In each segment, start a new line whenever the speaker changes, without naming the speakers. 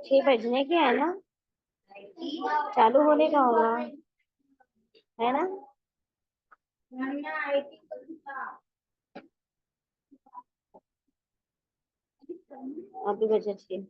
छह बजने के है ना, चालू होने का होगा, है ना। अभी बजे छह।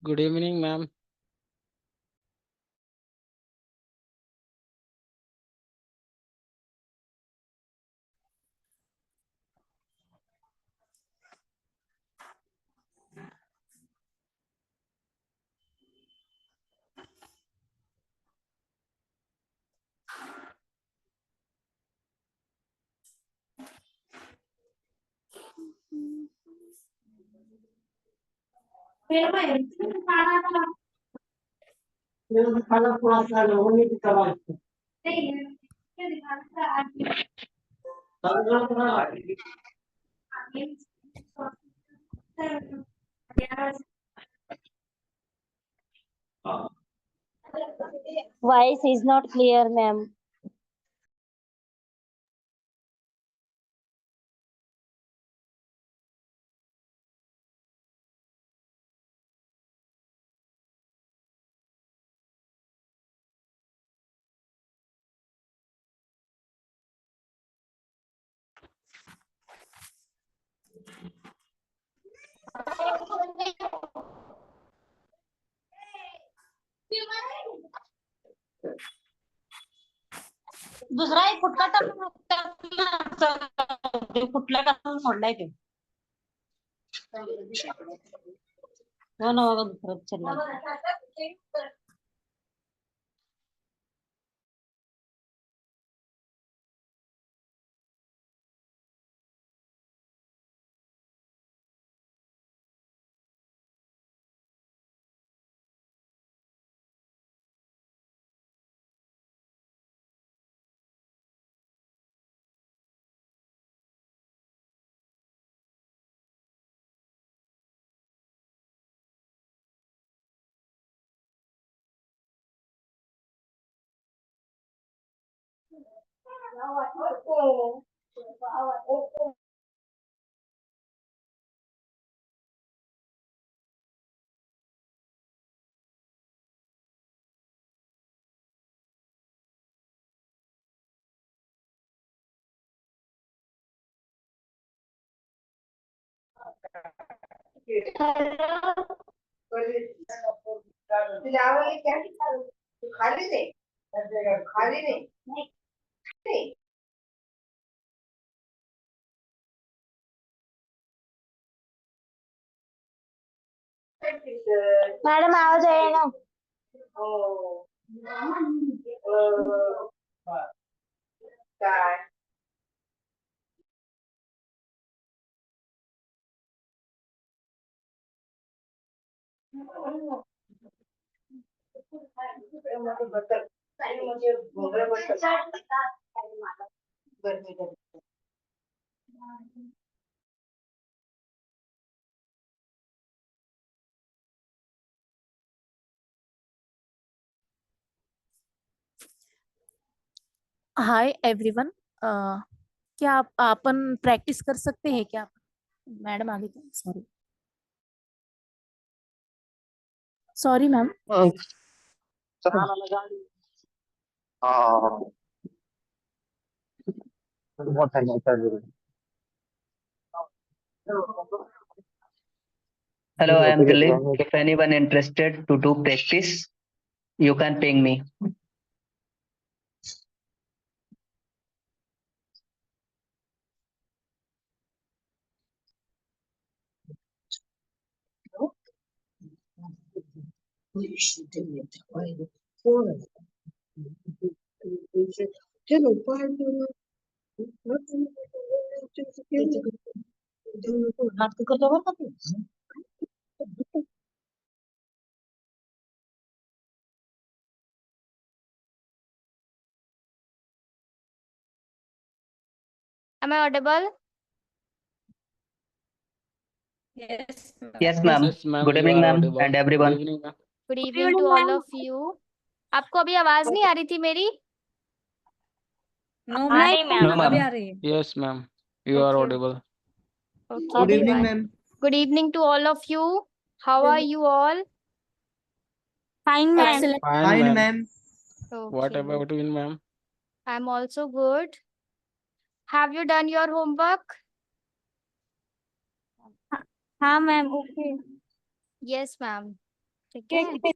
Good evening ma'am.
Voice is not clear, ma'am. दुसरा एक फुटका कुठल्या का सोडलाय ते हो ना बघा दुसरा चला खाली नहीं खाली नहीं मैडम आवाज आएगा काय
हाय एवरीवन। क्या आप अपन प्रैक्टिस कर सकते हैं क्या? मैडम आगे थे, सॉरी सॉरी मैम।
हाँ बहुत है।
Hello, I am Dilip. If anyone interested to do practice, you can ping me.
Am I audible?
Yes, ma'am.
Yes, ma'am.
Good
You
evening,
are
ma'am,
audible.
and
Good
everyone.
evening, ma'am.
Good evening to all of you. आपको अभी आवाज नहीं आ रही थी मेरी?
No
नहीं
ma'am,
ma'am.
No,
अभी
ma'am.
आ रही है।
Yes, ma'am. You are
Okay.
audible.
Okay.
Good evening,
fine.
ma'am.
Good evening to all of you. How are you all?
Fine ma'am.
Fine,
Fine,
ma'am.
ma'am.
What
Okay.
about you, ma'am?
I'm also good. Have you done your homework?
हाँ ma'am, okay.
Yes, ma'am. ठीक है।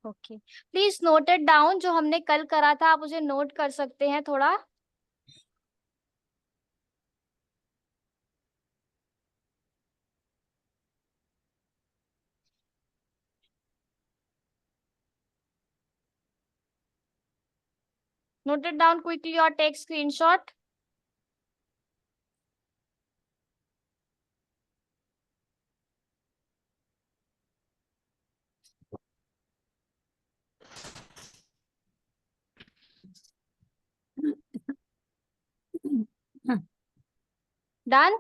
Okay, please note it down. जो हमने कल करा था आप उसे नोट कर सकते हैं थोड़ा। Note it down quickly or take screenshot. Done?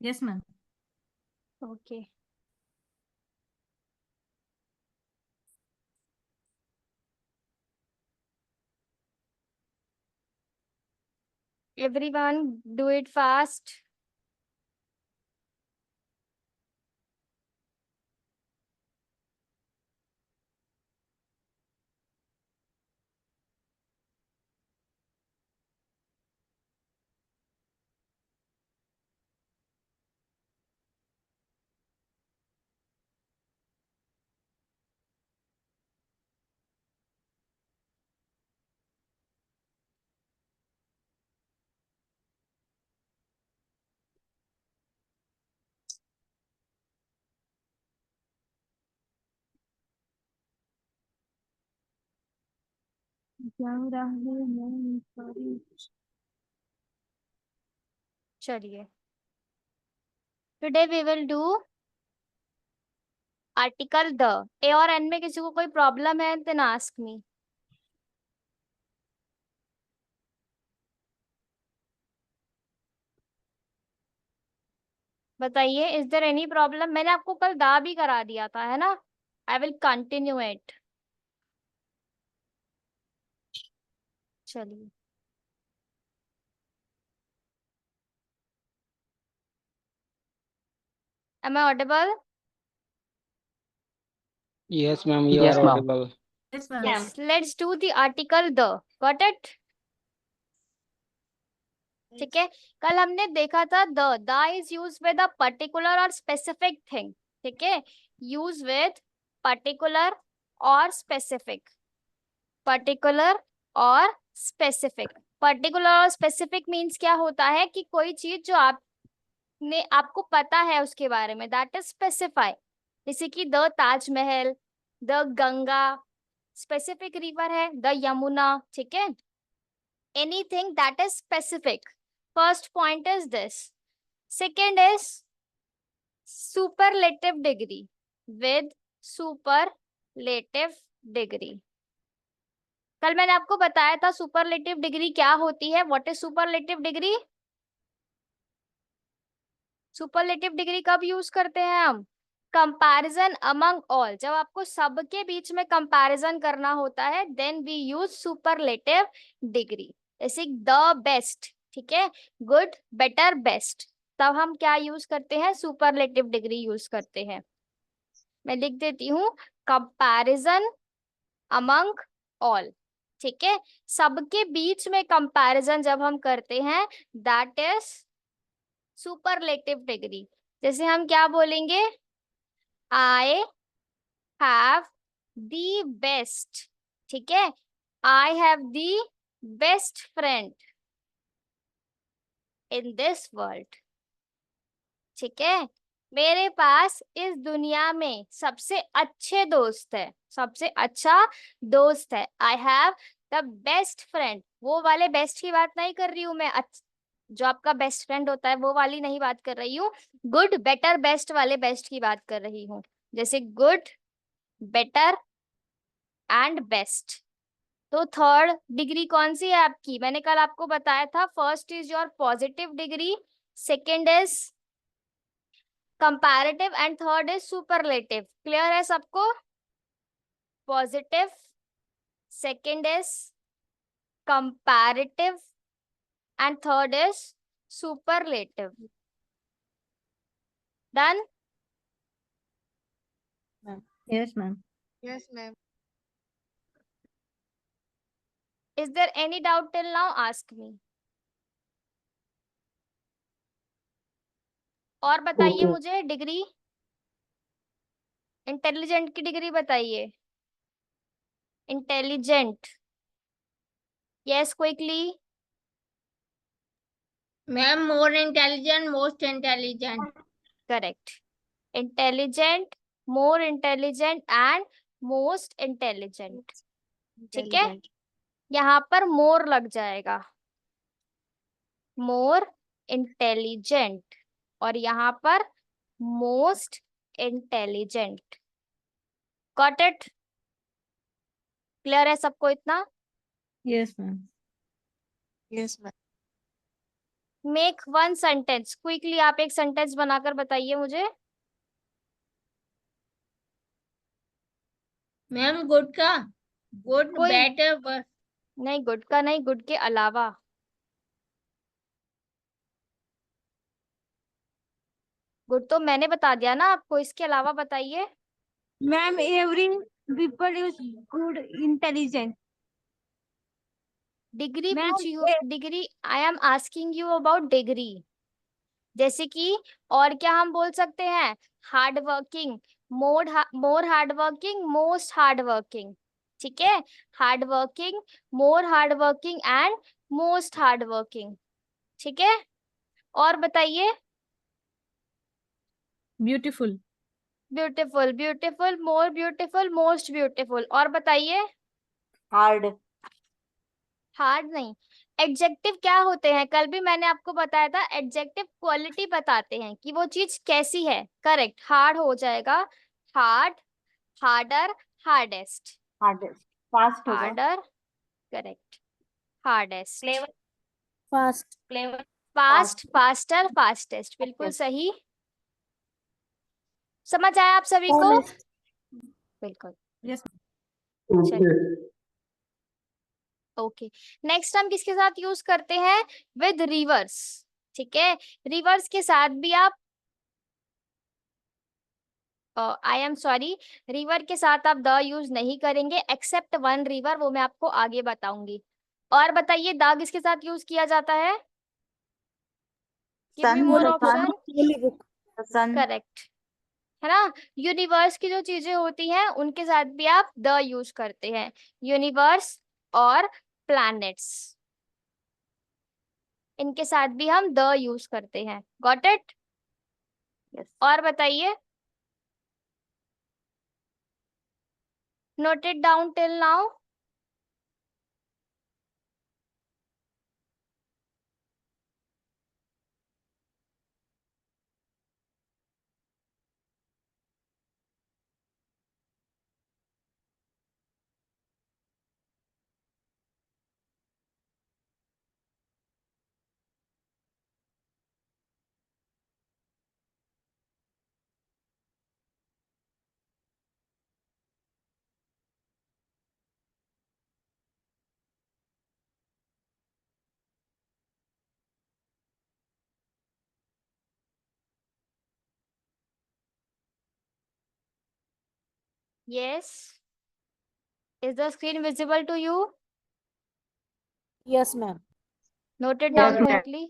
Yes ma'am.
Okay. Everyone, do it fast. चलिए, today we will do article a. ए और एन में किसी को कोई प्रॉब्लम है देन आस्क मी। बताइए, इज देयर एनी प्रॉब्लम? मैंने आपको कल दा भी करा दिया था, है ना? I will continue it. चलिए, am I audible?
Yes, ma'am. You
Yes,
are
ma'am.
audible.
Yes ma'am.
Yes, let's do the article the. Got it? ठीक है, कल हमने देखा था the is use with a particular और स्पेसिफिक थिंग। ठीक है, यूज विद पर्टिकुलर और स्पेसिफिक। पर्टिकुलर और स्पेसिफिक। पर्टिकुलर और स्पेसिफिक मीन्स क्या होता है कि कोई चीज जो आपने आपको पता है उसके बारे में, दैट इज स्पेसिफाई। जैसे कि the Taj Mahal, the Ganga. Specific river है द यमुना। ठीक है, anything that is specific. First point is this. Second is superlative degree. With superlative degree. कल मैंने आपको बताया था सुपरलेटिव डिग्री क्या होती है। What is superlative degree? Superlative degree कब यूज करते हैं हम? कंपैरिजन अमंग ऑल, जब आपको सबके बीच में कंपैरिजन करना होता है then we use superlative degree. जैसे द बेस्ट, ठीक है, गुड, बेटर, बेस्ट, तब हम क्या यूज करते हैं, सुपरलेटिव डिग्री यूज करते हैं। मैं लिख देती हूँ, कंपैरिजन अमंग ऑल, ठीक है, सबके बीच में कंपैरिजन जब हम करते हैं दैट इज सुपरलेटिव डिग्री। जैसे हम क्या बोलेंगे, आई हैव द बेस्ट, ठीक है, I have the best friend in this world, ठीक है, मेरे पास इस दुनिया में सबसे अच्छे दोस्त है, सबसे अच्छा दोस्त है। I have the best friend, वो वाले बेस्ट की बात नहीं कर रही हूँ मैं, जो आपका बेस्ट फ्रेंड होता है वो वाली नहीं बात कर रही हूँ, गुड बेटर बेस्ट वाले बेस्ट की बात कर रही हूँ। जैसे गुड, बेटर एंड बेस्ट। तो थर्ड डिग्री कौन सी है आपकी, मैंने कल आपको बताया था, first is your positive degree, second is comparative and third is superlative. Clear है सबको, positive, second is comparative and third is superlative. Done?
Yes, ma'am.
Yes, ma'am.
Is there any doubt till now? Ask me. और बताइए
Okay.
मुझे degree, intelligent की degree बताइए। Intelligent, yes quickly.
Ma'am, more intelligent, most intelligent.
Correct, intelligent, more intelligent and most intelligent, ठीक है, यहाँ पर मोर लग जाएगा, मोर इंटेलिजेंट, और यहाँ पर most intelligent. Got it? Clear है सबको इतना?
Yes, ma'am.
Yes, ma'am.
Make one sentence quickly, आप एक सेंटेंस बनाकर बताइए मुझे।
Ma'am, good का? Good,
कोई
better, but
नहीं, गुड का नहीं, गुड के अलावा। गुड तो मैंने बता दिया ना आपको, इसके अलावा बताइए।
ma'am, every people is good, intelligent.
Degree
Ma'am,
पूछी हो, degree, I am asking you about degree. जैसे कि और क्या हम बोल सकते हैं, हार्ड वर्किंग, मोर hard working, most hard working, ठीक है, hard working, more hard working and most hard working, ठीक है। और बताइए,
Beautiful.
Beautiful, beautiful, more beautiful, most beautiful. और बताइए,
hard.
हार्ड नहीं। एडजेक्टिव क्या होते हैं, कल भी मैंने आपको बताया था, एडजेक्टिव क्वालिटी बताते हैं कि वो चीज कैसी है। करेक्ट, हार्ड हो जाएगा, hard, harder, hardest,
Hardest. Fast होगा.
Harder, correct, hardest,
Clever.
Fast.
Clever.
Fast, faster, fastest, बिल्कुल सही। समझ आया आप सभी को?
Honest.
बिल्कुल,
Yes.
चलिए, ओके। नेक्स्ट हम किसके साथ यूज करते हैं, विद रिवर्स, ठीक है, रिवर्स के साथ भी आप, आई एम सॉरी, रिवर के साथ आप द यूज नहीं करेंगे, एक्सेप्ट वन रिवर, वो मैं आपको आगे बताऊंगी। और बताइए, द किसके साथ यूज किया जाता है, गिव मी मोर ऑप्शन।
Sun.
करेक्ट, है ना, यूनिवर्स की जो चीजें होती हैं उनके साथ भी आप द यूज करते हैं, यूनिवर्स और प्लैनेट्स, इनके साथ भी हम द यूज करते हैं। Got it? और बताइए, note it down till now. Yes. Is the screen visible to you?
Yes, ma'am.
Note it
Yes,
down
ma'am.
quickly.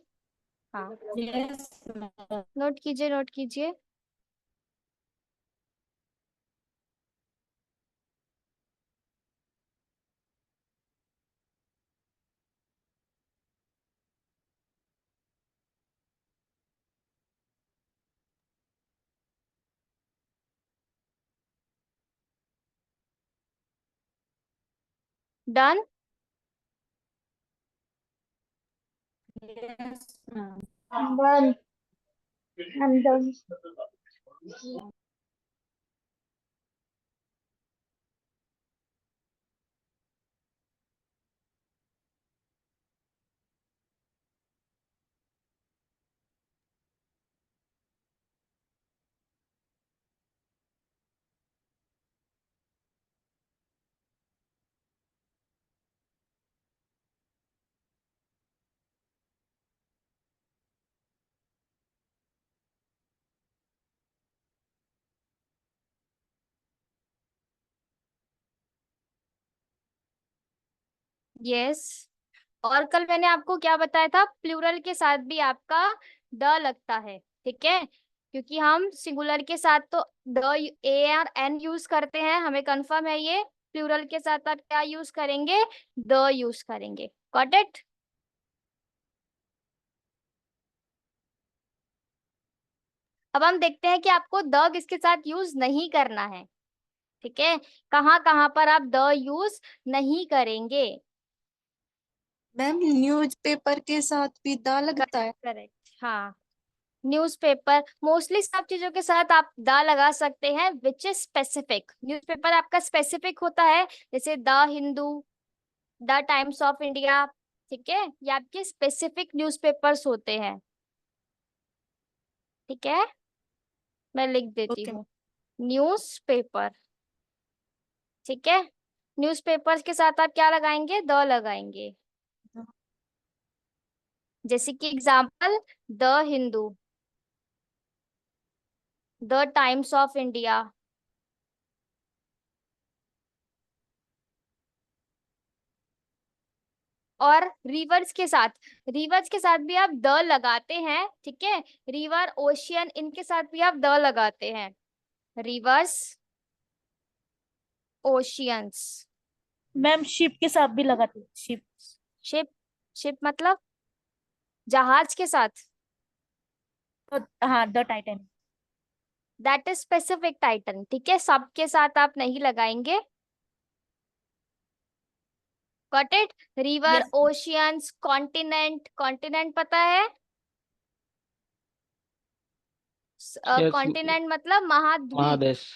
हाँ,
Yes, ma'am.
नोट कीजिए, नोट कीजिए. Done?
Yes, ma'am.
Done. I'm done.
Yes. और कल मैंने आपको क्या बताया था, प्लूरल के साथ भी आपका द लगता है, ठीक है, क्योंकि हम सिंगुलर के साथ तो द ए और एन यूज करते हैं, हमें कंफर्म है ये. प्लूरल के साथ आप क्या यूज करेंगे, द यूज करेंगे. Got it? अब हम देखते हैं कि आपको द किसके साथ यूज नहीं करना है, ठीक है, कहाँ कहाँ पर आप द यूज नहीं करेंगे.
मैम न्यूज़पेपर के साथ भी द लगता है।
करेक्ट, हाँ. न्यूज़पेपर, मोस्टली सब चीजों के साथ आप द लगा सकते हैं विच इज स्पेसिफिक. न्यूज़पेपर आपका स्पेसिफिक होता है, जैसे the Hindu, the times of India, ठीक है, ये आपके स्पेसिफिक न्यूज़पेपर्स होते हैं, ठीक है. मैं लिख देती
Okay.
हूँ न्यूज़पेपर, ठीक है. न्यूज़पेपर्स के साथ आप क्या लगाएंगे, द लगाएंगे. जैसे कि example, the Hindu, the times of India. और रिवर्स के साथ भी आप द लगाते हैं, ठीक है. रिवर, ओशियन, इनके साथ भी आप द लगाते हैं. Reverse, oceans.
मैम शिप के साथ भी लगाते हैं, शिप.
शिप, शिप मतलब जहाज के साथ.
तो हाँ, the Titan.
That is specific Titan, ठीक है, सबके साथ आप नहीं लगाएंगे. Got it? River,
Yes.
Oceans, continent. Continent पता है,
Yes,
कॉन्टिनेंट मतलब महाद्वीप,
Mahadesh.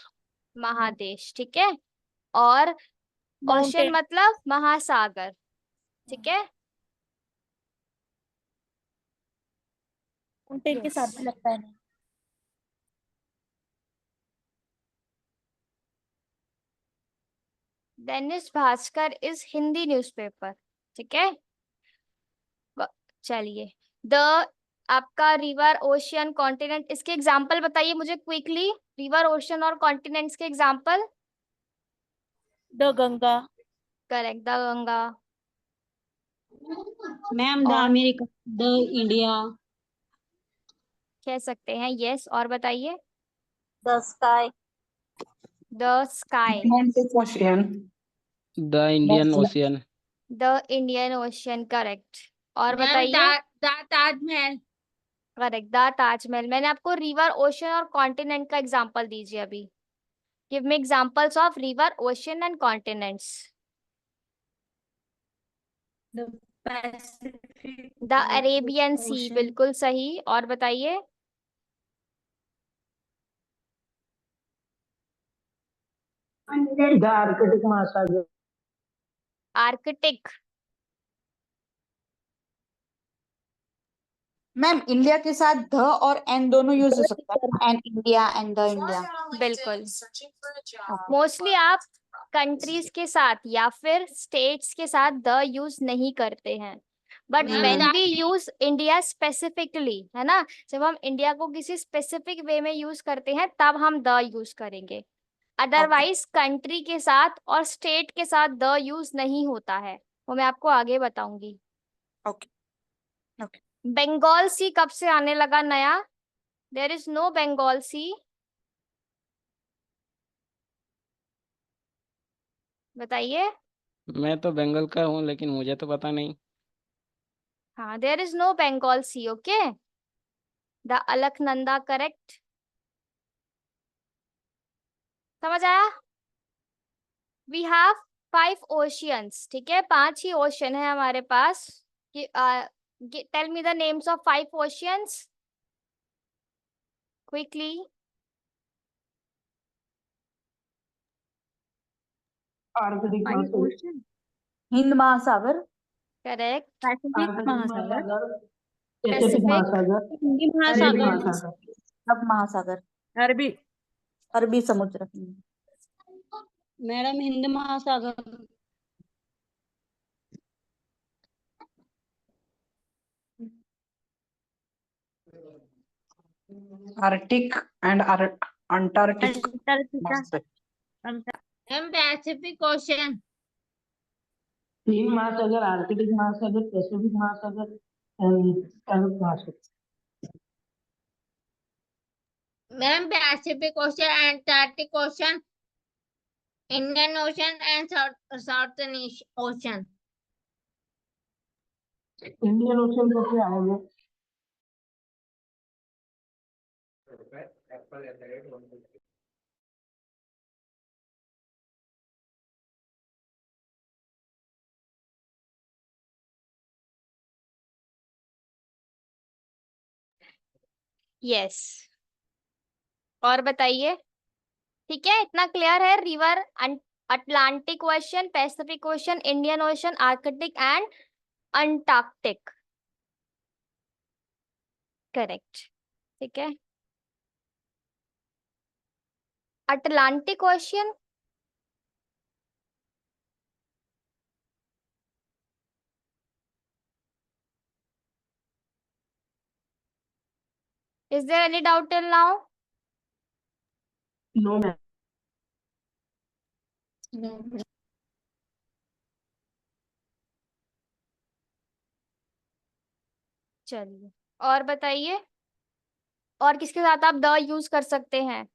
महादेश, ठीक है. और ओशियन
माउंटेन.
मतलब महासागर, ठीक है.
माउंटेन के साथ
Yes.
भी लगता है ना.
दैनिक भास्कर इज हिंदी न्यूज़पेपर, ठीक है. चलिए, द आपका रिवर, ओशियन, कॉन्टिनेंट, इसके एग्जाम्पल बताइए मुझे क्विकली. रिवर, ओशियन और कॉन्टिनेंट्स के example.
The Ganga.
Correct, the Ganga.
Ma'am the
और
अमेरिका, द इंडिया,
कह सकते हैं. यस, और बताइए.
The sky.
The sky,
Ocean.
The Indian Ocean.
The Indian ocean, correct. और
Ma'am,
बताइए.
Taj Mahal.
Correct, the Taj Mahal. मैंने आपको रिवर, ओशियन और कॉन्टिनेंट का एग्जाम्पल दीजिए अभी. Give me examples of river, ocean and continents. The Arabian Sea, बिल्कुल सही. और बताइए.
The Arctic महासागर.
आर्कटिक.
मैम इंडिया के साथ द और एन दोनों यूज हो सकता है, an India and the India.
बिल्कुल. मोस्टली आप कंट्रीज के साथ या फिर स्टेट्स के साथ द यूज नहीं करते हैं, but
Ma'am,
when
that
we
means-
use India specifically, है ना, जब हम इंडिया को किसी स्पेसिफिक वे में यूज करते हैं तब हम द यूज करेंगे. अदरवाइज कंट्री के साथ और स्टेट के साथ द यूज नहीं होता है, वो मैं आपको आगे बताऊंगी।
Okay okay.
बंगाल सी कब से आने लगा नया? देयर इज नो बंगाल सी। बताइए।
मैं तो बंगाल का हूँ लेकिन मुझे तो पता नहीं।
हाँ, there is no Bengal sea. Okay, the Alaknanda correct. समझ आया? वी हैव 5 ओशियंस, ठीक है, 5 ही ओशन है हमारे पास। Tell me the names of 5 oceans quickly.
Arctic
Hind महासागर,
करेक्ट।
पैसिफिक महासागर,
पैसिफिक महासागर,
हिंदी
अरबी
महासागर,
महासागर,
अरब महासागर,
अरबी,
अरबी समुद्र।
मैडम हिंद महासागर,
Arctic and Antarctic
Antarctica,
M Pacific Ocean,
तीन महासागर, आर्कटिक महासागर, पैसिफिक महासागर एंड अरब महासागर।
M Pacific Ocean, Antarctic Ocean, Indian Ocean and Southern Ocean.
Indian ocean कैसे आएंगे?
यस, और बताइए। ठीक है, इतना क्लियर है? River, Atlantic ocean, Pacific ocean, Indian ocean, Arctic and Antarctic. Correct, ठीक है। Atlantic ocean, is there any doubt till now?
No ma'am.
चलिए, और बताइए, और किसके साथ आप द यूज कर सकते हैं?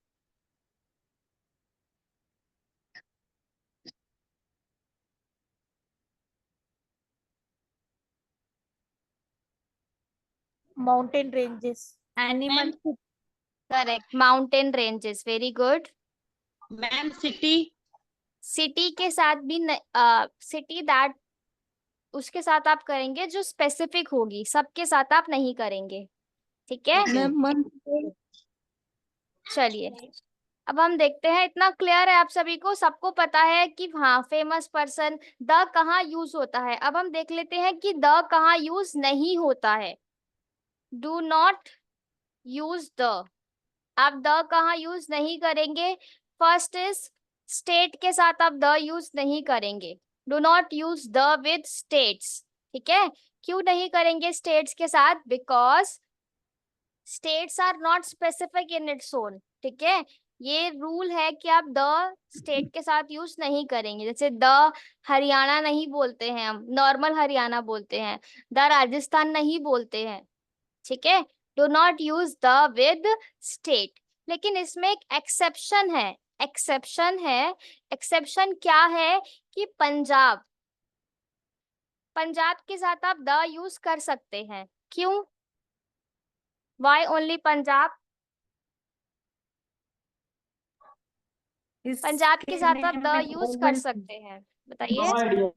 Mountain ranges, animal,
correct, mountain ranges, very good.
Ma'am city,
city के साथ भी सिटी दैट, उसके साथ आप करेंगे जो स्पेसिफिक होगी, सबके साथ आप नहीं करेंगे, ठीक है। चलिए, अब हम देखते हैं, इतना क्लियर है आप सभी को, सबको पता है कि हाँ फेमस पर्सन द कहाँ यूज होता है। अब हम देख लेते हैं कि द कहाँ यूज नहीं होता है। डू नॉट यूज द, आप द कहाँ यूज नहीं करेंगे? फर्स्ट इज स्टेट के साथ आप द यूज नहीं करेंगे। Do not use the with states, ठीक है। क्यों नहीं करेंगे स्टेट्स के साथ? Because states are not specific in its own, ठीक है। ये रूल है कि आप द स्टेट के साथ यूज नहीं करेंगे। जैसे द हरियाणा नहीं बोलते हैं, हम नॉर्मल हरियाणा बोलते हैं, द राजस्थान नहीं बोलते हैं, ठीक है। Do not use the with state. लेकिन इसमें एक एक्सेप्शन है, एक्सेप्शन है। एक्सेप्शन क्या है? कि पंजाब, पंजाब के साथ आप द यूज कर सकते हैं। क्यों? Y only Punjab? पंजाब के साथ आप द यूज कर सकते हैं, बताइए।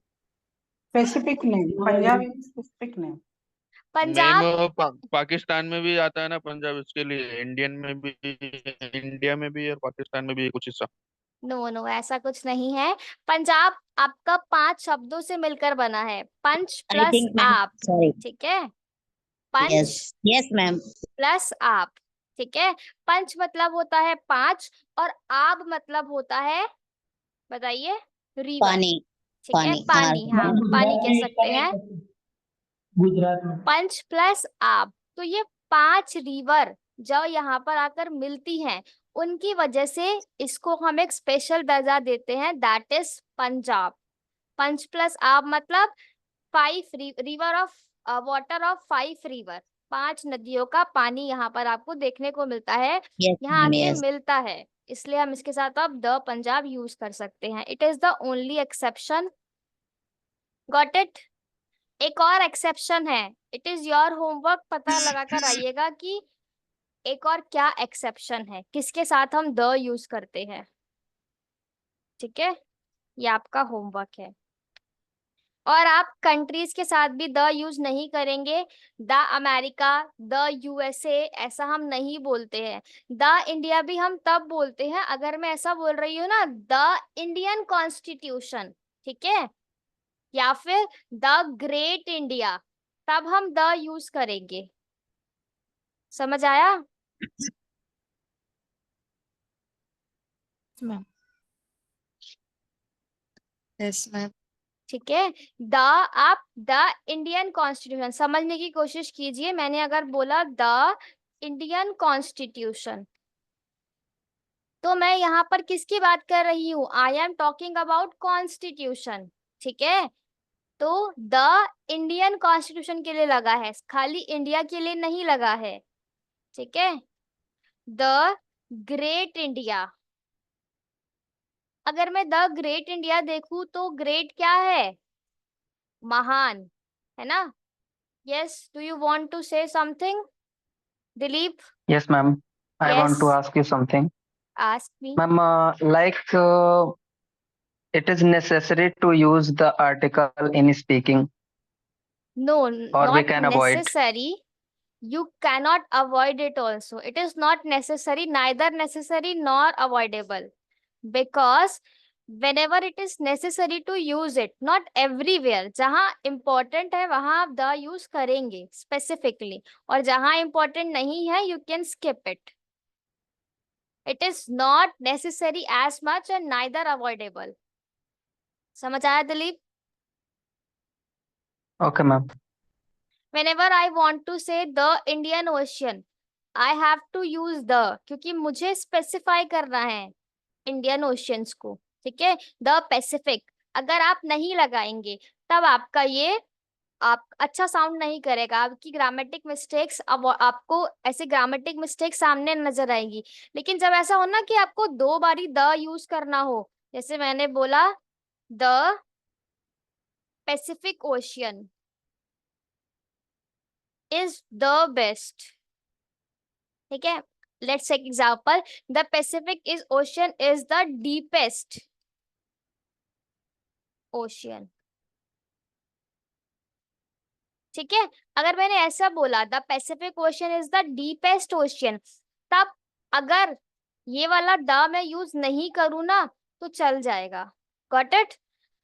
स्पेसिफिक नहीं, पंजाब स्पेसिफिक नहीं।
पंजाब,
पाकिस्तान में भी आता है ना पंजाब, इसके लिए इंडियन में भी, इंडिया में भी और पाकिस्तान में भी कुछ हिस्सा।
नो नो, ऐसा कुछ नहीं है। पंजाब आपका 5 शब्दों से मिलकर बना है, पंच
I
प्लस
think, ma'am,
आप,
sorry.
ठीक है। पंच
Yes, yes, ma'am.
प्लस आप, ठीक है। पंच मतलब होता है 5 और आब मतलब होता है, बताइए, रिवर,
पानी,
ठीक है,
पानी,
पानी, हाँ पानी कह सकते हैं।
गुजरात में
पंच प्लस आब, तो ये 5 रिवर जो यहाँ पर आकर मिलती हैं उनकी वजह से इसको हम एक स्पेशल दर्जा देते हैं, दैट इज पंजाब। पंच प्लस आब मतलब 5 river of water of 5 river, 5 नदियों का पानी यहाँ पर आपको देखने को मिलता है, यहाँ आके मिलता है, इसलिए हम इसके साथ अब द पंजाब यूज कर सकते हैं। It is the only exception. Got it? एक और एक्सेप्शन है, इट इज योर होमवर्क, पता लगा कर आइएगा कि एक और क्या एक्सेप्शन है, किसके साथ हम द यूज करते हैं। ठीक है, ये आपका होमवर्क है। और आप कंट्रीज के साथ भी द यूज नहीं करेंगे, द अमेरिका, द यूएसए ऐसा हम नहीं बोलते हैं। द इंडिया भी हम तब बोलते हैं अगर मैं ऐसा बोल रही हूँ ना, द इंडियन कॉन्स्टिट्यूशन, ठीक है, या फिर द ग्रेट इंडिया, तब हम द यूज करेंगे। समझ आया?
मैम।
Yes ma'am.
ठीक है, द, आप द इंडियन कॉन्स्टिट्यूशन समझने की कोशिश कीजिए। मैंने अगर बोला द इंडियन कॉन्स्टिट्यूशन, तो मैं यहाँ पर किसकी बात कर रही हूँ? आई एम टॉकिंग अबाउट कॉन्स्टिट्यूशन। ठीक है, तो द इंडियन कॉन्स्टिट्यूशन के लिए लगा है, खाली इंडिया के लिए नहीं लगा है। ठीक है, द ग्रेट इंडिया, अगर मैं द ग्रेट इंडिया देखूं तो ग्रेट क्या है? महान, है ना? Yes, do you want to say something Dilip?
Yes, ma'am. I want to
Yes.
ask you something.
Ask me.
Ma'am, it is necessary to use the article in speaking,
No,
or we
not
can avoid.
necessary. You cannot avoid it also. It is not necessary, neither necessary nor avoidable. Because whenever it is necessary to use it, not everywhere. जहाँ important है वहाँ आप the use करेंगे specifically, और जहाँ important नहीं है you can skip it. It is not necessary as much and neither avoidable. समझ आया Dilip?
Okay, ma'am.
Whenever I want to say the Indian Ocean, I have to use the, क्योंकि मुझे specify करना है इंडियन ओशियंस को। ठीक है, the Pacific अगर आप नहीं लगाएंगे तब आपका ये आप अच्छा साउंड नहीं करेगा, आपकी ग्रामेटिक मिस्टेक्स, अब आपको ऐसे ग्रामेटिक मिस्टेक सामने नजर आएंगी। लेकिन जब ऐसा हो ना कि आपको 2 बारी द यूज करना हो, जैसे मैंने बोला the Pacific ocean is the best. ठीक है, let's take example, the Pacific is ocean is the deepest ocean। ठीक है, अगर मैंने ऐसा बोला the Pacific ocean is the deepest ocean, तब अगर ये वाला द मैं यूज नहीं करूँ ना तो चल जाएगा। Got it?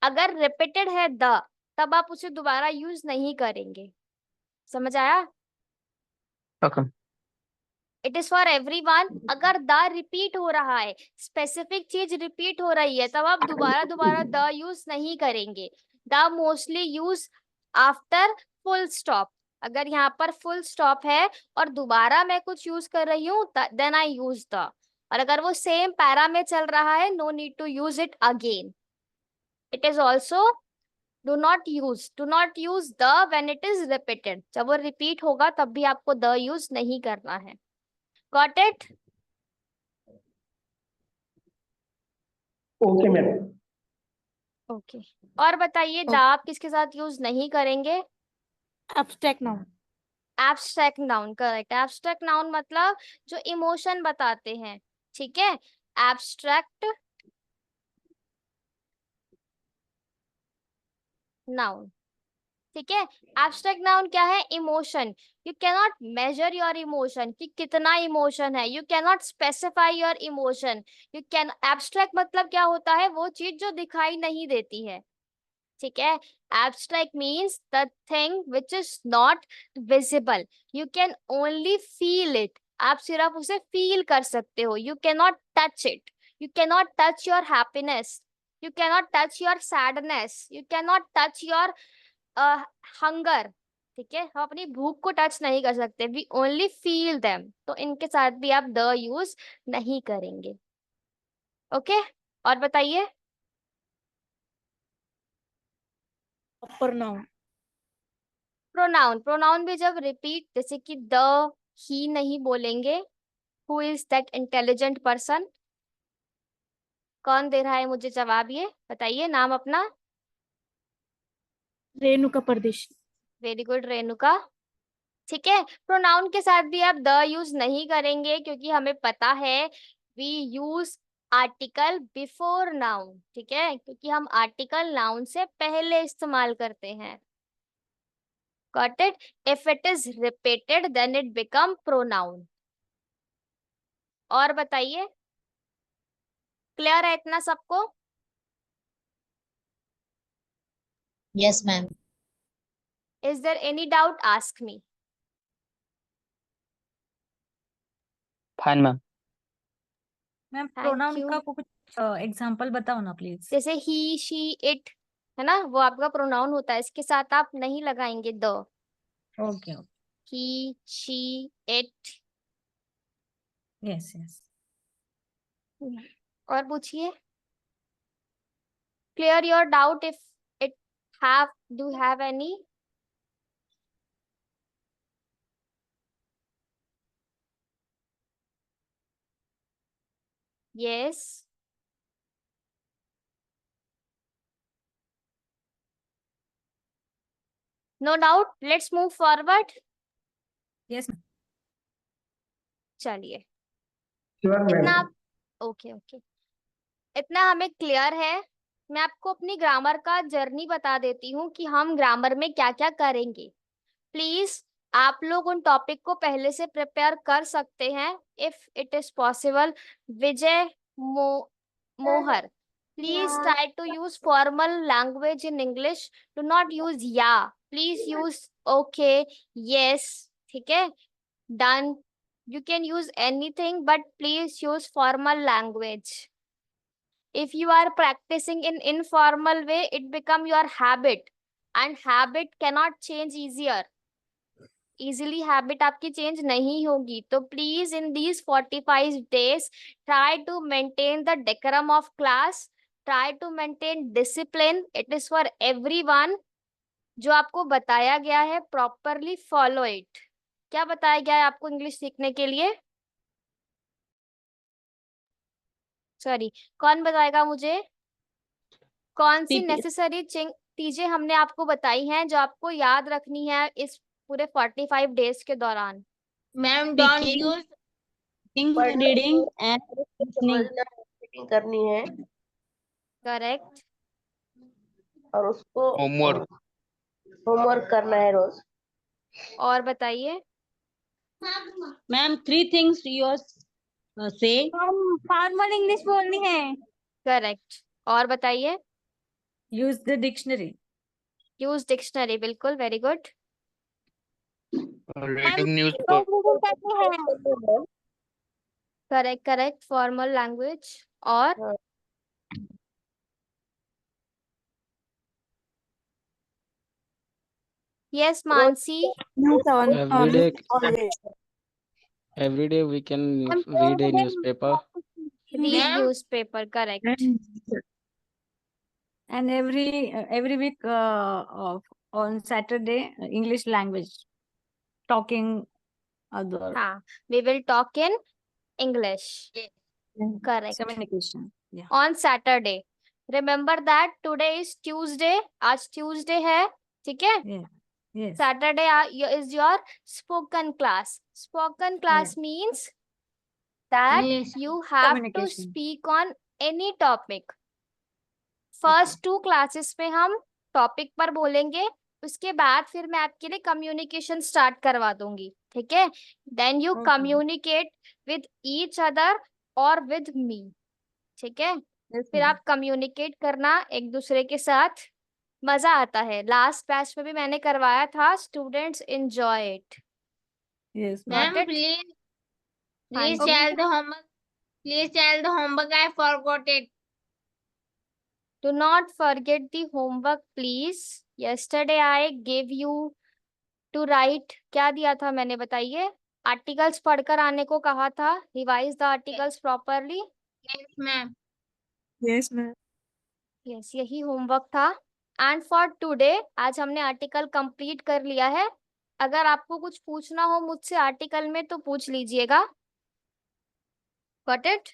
अगर रिपीटेड है द तब आप उसे दोबारा यूज नहीं करेंगे। समझ आया?
Okay.
It is for everyone. अगर द रिपीट हो रहा है, स्पेसिफिक चीज रिपीट हो रही है, तब आप दोबारा दोबारा द यूज नहीं करेंगे। The mostly use after full stop. अगर यहाँ पर फुल स्टॉप है और दोबारा मैं कुछ यूज कर रही हूँ देन आई यूज द, और अगर वो सेम पैरा में चल रहा है no need to use it again. It is also do not use the when it is repeated. जब वो रिपीट होगा तब भी आपको द यूज नहीं करना है। Got it?
Okay ma'am.
Okay. और बताइए द आप किसके साथ यूज नहीं करेंगे?
Abstract noun.
Abstract noun, correct. Abstract noun मतलब जो इमोशन बताते हैं। ठीक है, एब्स्ट्रैक्ट नाउन। ठीक है, एब्स्ट्रैक्ट नाउन क्या है? Emotion. You cannot measure your emotion कि कितना इमोशन है, you cannot specify your emotion. You can, abstract मतलब क्या होता है? वो चीज जो दिखाई नहीं देती है। ठीक है, abstract means the thing which is not visible, you can only feel it. आप सिर्फ उसे फील कर सकते हो, you cannot touch it. You cannot touch your happiness, you cannot touch your sadness, you cannot touch your hunger, ठीक है, हम अपनी भूख को टच नहीं कर सकते, वी ओनली फील देम, तो इनके साथ भी आप द यूज नहीं करेंगे। ओके, और बताइए।
प्रोनाउन।
प्रोनाउन, प्रोनाउन भी जब रिपीट, जैसे कि द, ही नहीं बोलेंगे, who is that intelligent person, कौन दे रहा है मुझे जवाब, ये बताइए नाम अपना।
रेणुका परदेशी।
Very good Renuka. ठीक है, प्रोनाउन के साथ भी आप द यूज नहीं करेंगे, क्योंकि हमें पता है we use article before noun, ठीक है, क्योंकि हम आर्टिकल नाउन से पहले इस्तेमाल करते हैं। Got it? If it is repeated then it become pronoun. और बताइए, क्लियर है इतना सबको?
Yes, ma'am.
Is there any doubt? Ask me.
Fine, ma'am.
Ma'am
Thank
pronoun
you.
का कुछ एग्जांपल बताओ ना प्लीज।
जैसे ही, शी, इट, है ना, वो आपका प्रोनाउन होता है, इसके साथ आप नहीं लगाएंगे the.
Okay okay,
he, she, it.
Yes yes.
और पूछिए, clear your doubt if it have, do have any? Yes, no doubt, let's move forward.
Yes
चलिए,
Sure,
इतना
ma'am.
आप, ओके ओके, इतना हमें क्लियर है। मैं आपको अपनी ग्रामर का जर्नी बता देती हूँ कि हम ग्रामर में क्या क्या करेंगे। प्लीज आप लोग उन टॉपिक को पहले से प्रिपेयर कर सकते हैं, if it is possible. Vijay, Mohar, please try to use formal language in English, do not use yeah, please use okay, yes, ठीक है, done. You can use anything, but please use formal language. If you are practicing in informal way, it become your habit, and habit cannot change easily habit आपकी change नहीं होगी। तो please in these 45 days try to maintain the decorum of class, try to maintain discipline, it is for everyone। जो आपको बताया गया है properly follow it। क्या बताया गया है आपको इंग्लिश सीखने के लिए? सॉरी, कौन बताएगा मुझे? कौन सी
PPS।
नेसेसरी चीजें हमने आपको बताई हैं जो आपको याद रखनी है इस पूरे 45 डेज के दौरान?
Ma'am, don't
Speaking,
use
reading and listening
करनी है
करेक्ट।
और उसको
होमवर्क।
होमवर्क करना है रोज।
और बताइए।
मैम 3 थिंग्स योर से।
फॉर्मल इंग्लिश बोलनी है।
करेक्ट, और बताइए।
Use the dictionary.
Use dictionary, बिल्कुल, very good.
Reading newspaper.
Correct correct, formal language. और yes Mansi.
Every day we can read a newspaper.
Read
Ma'am?
Newspaper, correct.
And every week on Saturday English language talking other
हाँ, we will talk in English. Correct.
communication. Yeah.
On Saturday. Remember that today is Tuesday. आज Tuesday है, ठीक है?
Yeah. Yes.
Saturday is your spoken class. Spoken class means that
English.
you have to
Communication.
speak on any topic. First 2 classes में हम topic पर बोलेंगे, उसके बाद फिर मैं आपके लिए कम्युनिकेशन स्टार्ट करवा दूंगी, ठीक है? Then you
Okay.
Communicate with each other और विद मी, ठीक है?
Yes,
फिर
ma'am.
आप कम्युनिकेट करना एक दूसरे के साथ, मजा आता है। लास्ट बैच में भी मैंने करवाया था, students enjoy it.
Yes, ma'am.
Ma'am,
Got it?
please
हाँ जी।
tell the homework. Please tell the homework I forgot it.
Do not forget the homework, please. Yesterday I gave you to write क्या दिया था मैंने, बताइए। Articles पढ़कर आने को कहा था, revise the articles properly.
Yes, ma'am.
Yes, ma'am.
Yes, यही होमवर्क था। एंड फॉर टुडे आज हमने आर्टिकल कंप्लीट कर लिया है। अगर आपको कुछ पूछना हो मुझसे आर्टिकल में तो पूछ लीजिएगा। Got it.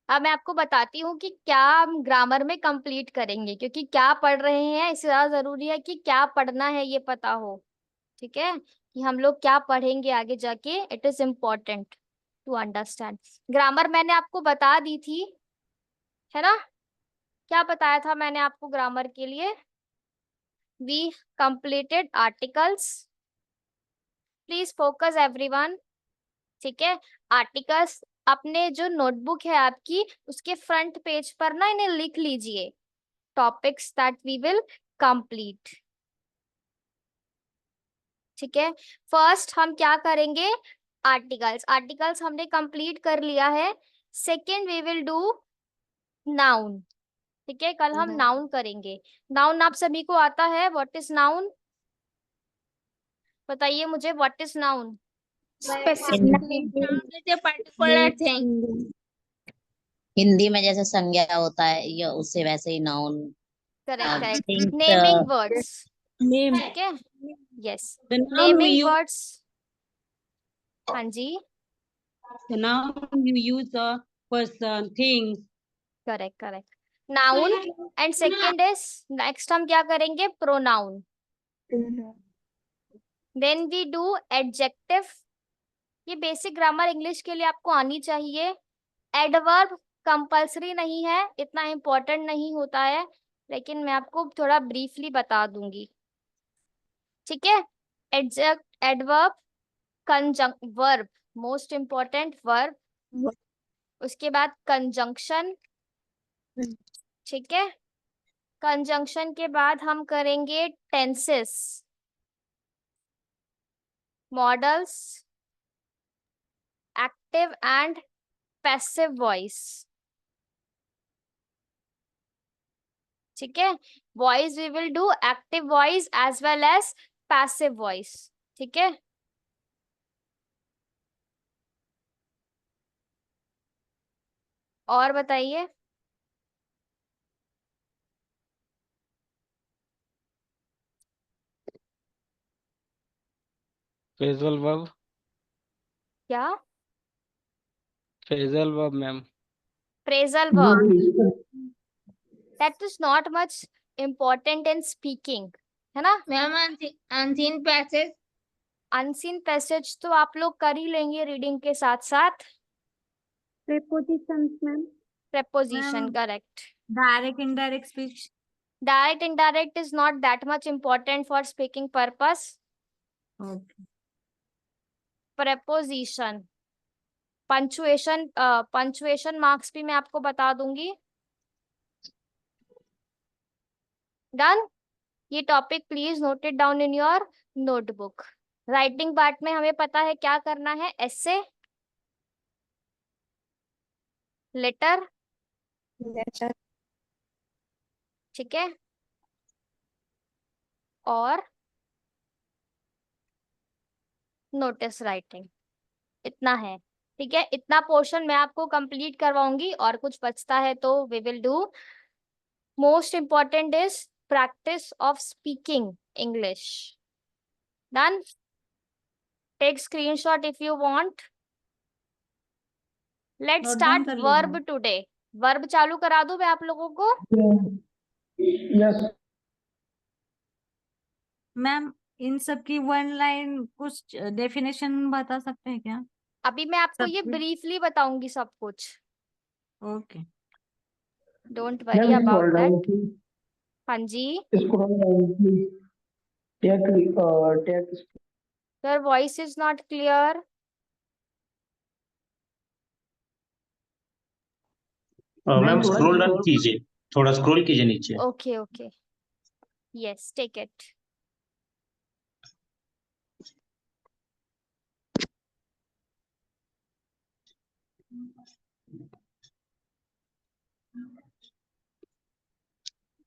अब मैं आपको बताती हूँ कि क्या हम ग्रामर में कंप्लीट करेंगे, क्योंकि क्या पढ़ रहे हैं इससे ज्यादा जरूरी है कि क्या पढ़ना है ये पता हो। ठीक है, कि हम लोग क्या पढ़ेंगे आगे जाके, it is important to understand. Grammar मैंने आपको बता दी थी, है ना। क्या बताया था मैंने आपको ग्रामर के लिए? We completed articles. Please focus everyone. ठीक है, आर्टिकल्स अपने जो नोटबुक है आपकी उसके फ्रंट पेज पर ना इन्हें लिख लीजिए, topics that we will complete. ठीक है, फर्स्ट हम क्या करेंगे, आर्टिकल्स। आर्टिकल्स हमने कंप्लीट कर लिया है। Second we will do noun. ठीक है, कल हम नाउन करेंगे। नाउन आप सभी को आता है, व्हाट इज नाउन? बताइए मुझे, what is noun?
Specific
Noun is a particular thing.
Hindi में जैसे संज्ञा होता है ये उससे वैसे ही noun
correct correct,
things,
naming words.
Name
ठीक है, yes,
the noun we
naming
use
words. हाँ जी,
the noun you use the person things
correct correct, noun. And second is, next हम क्या करेंगे, pronoun. Then we do adjective. ये basic grammar English के लिए आपको आनी चाहिए। एडवर्ब कंपल्सरी नहीं है, इतना इम्पोर्टेंट नहीं होता है, लेकिन मैं आपको थोड़ा ब्रीफली बता दूंगी। ठीक है, adverb, conjunct verb, most important verb. उसके बाद कंजंक्शन। ठीक है, कंजंक्शन के बाद हम करेंगे tenses, modals, active and passive voice. ठीक है, voice we will do active voice as well as passive voice. ठीक है, और बताइए।
phrasal verb,
क्या?
phrasal verb मैम।
Phrasal verb, that is not much important in speaking, है ना।
Ma'am, unseen passage.
Unseen passage तो आप लोग कर ही लेंगे रीडिंग के साथ साथ।
Prepositions, ma'am.
preposition,
Ma'am.
correct.
Direct, indirect speech.
Direct indirect is not that much important for speaking purpose.
Okay.
preposition, punctuation marks भी मैं आपको बता दूंगी। डन। ये topic please note it down in your notebook. Writing part में हमें पता है क्या करना है, एसे, लेटर। ठीक है, और नोटिस राइटिंग, इतना है। ठीक है, इतना पोर्शन मैं आपको कंप्लीट करवाऊंगी, और कुछ बचता है तो we will do. Most important is practice of speaking English. Done. Take screenshot if you want. Let's
Note down
start
कर लीजिए।
Verb today. वर्ब चालू करा दूं मैं आप लोगों को?
यस
मैम इन सब की वन लाइन कुछ डेफिनेशन बता सकते हैं क्या?
अभी मैं आपको ये
सबकी?
ब्रीफली बताऊंगी सब कुछ,
okay.
Don't worry about that. हाँ जी, your voice is not clear.
Ma'am scroll down कीजिए, थोड़ा स्क्रॉल कीजिए नीचे।
Okay okay, yes, take it.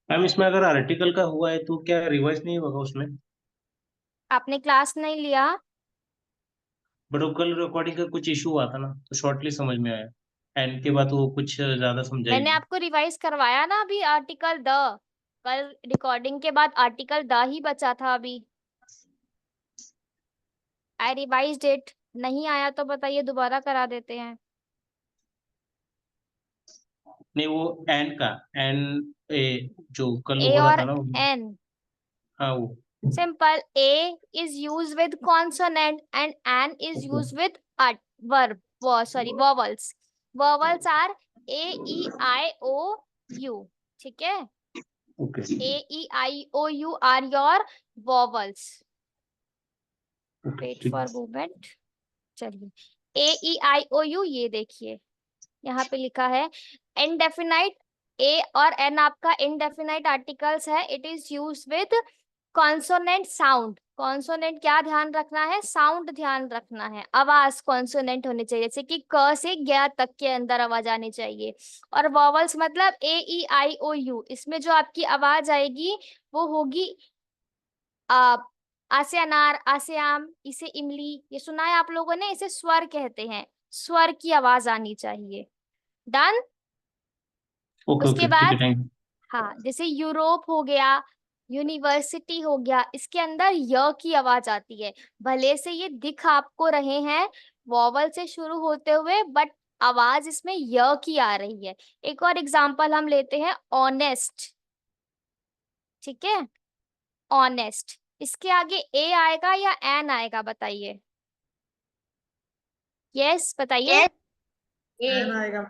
Ma'am इसमें अगर आर्टिकल का हुआ है तो क्या रिवाइज नहीं होगा उसमें?
आपने क्लास नहीं लिया?
बट वो कल रिकॉर्डिंग का कुछ इशू हुआ था ना, तो शॉर्टली समझ में आया। एंड के बाद वो कुछ ज्यादा समझाई
मैंने
नहीं।
आपको रिवाइज करवाया ना अभी आर्टिकल द। कल रिकॉर्डिंग के बाद आर्टिकल द ही बचा था अभी। आई रिवाइज्ड इट। नहीं आया तो बताइए, दोबारा करा देते हैं।
नहीं, वो एंड का एंड ए जो कल
ए
हो रहा
और
था ना
एन।
हाँ वो
Simple. A is used with consonant and an is used with verb. Sorry, vowels. Vowels are A, E, I, O, U. ठीक है?
Okay.
A, E, I, O, U are your vowels. Wait for moment. चलिए, A, E, I, O, U ये देखिए, यहाँ पे लिखा है indefinite. A और N आपका indefinite articles है. It is used with consonant sound. Consonant क्या ध्यान रखना है? साउंड ध्यान रखना है, आवाज कॉन्सोनेंट होनी चाहिए, जैसे कि क से ज्ञ तक के अंदर आवाज आनी चाहिए। और वॉवल्स मतलब ए, ई, आई, ओ, यू। इसमें जो आपकी आवाज आएगी वो होगी आ से अनार, आ से आम, इसे इमली। ये सुना है आप लोगों ने? इसे स्वर कहते हैं। स्वर की आवाज आनी चाहिए। डन?
ओके
उसके
ओके, ठीक है,
बाद
थैंक यू।
हाँ, जैसे यूरोप हो गया, यूनिवर्सिटी हो गया, इसके अंदर य की आवाज आती है। भले से ये दिख आपको रहे हैं वॉवल से शुरू होते हुए, बट आवाज इसमें य की आ रही है। एक और एग्जांपल हम लेते हैं, ऑनेस्ट। ठीक है? ऑनेस्ट। इसके आगे ए आएगा या एन आएगा बताइए? यस बताइए।
एन आएगा।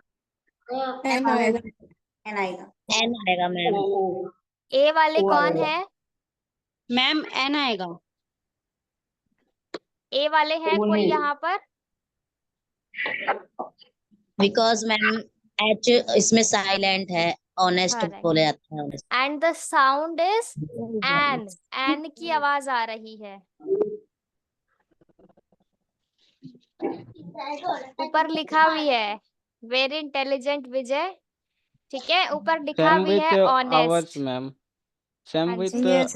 एन आएगा।
एन आएगा।
एन आएगा मैम।
ए वाले
ओ
कौन
आएगा।
है?
मैम एन आएगा।
ए वाले हैं
वो
कोई
नहीं।
यहाँ पर?
बिकॉज मैम एच इसमें साइलेंट है, ऑनेस्ट
करेक्ट।
बोले जाता है।
And the sound is N. N की आवाज आ रही है। ऊपर लिखा भी है, वेरी इंटेलिजेंट विजय। ठीक है, ऊपर लिखा
Same
भी
with
है
hours,
ऑनेस्ट।
ma'am. Same
हाँ
with
जी।
Yes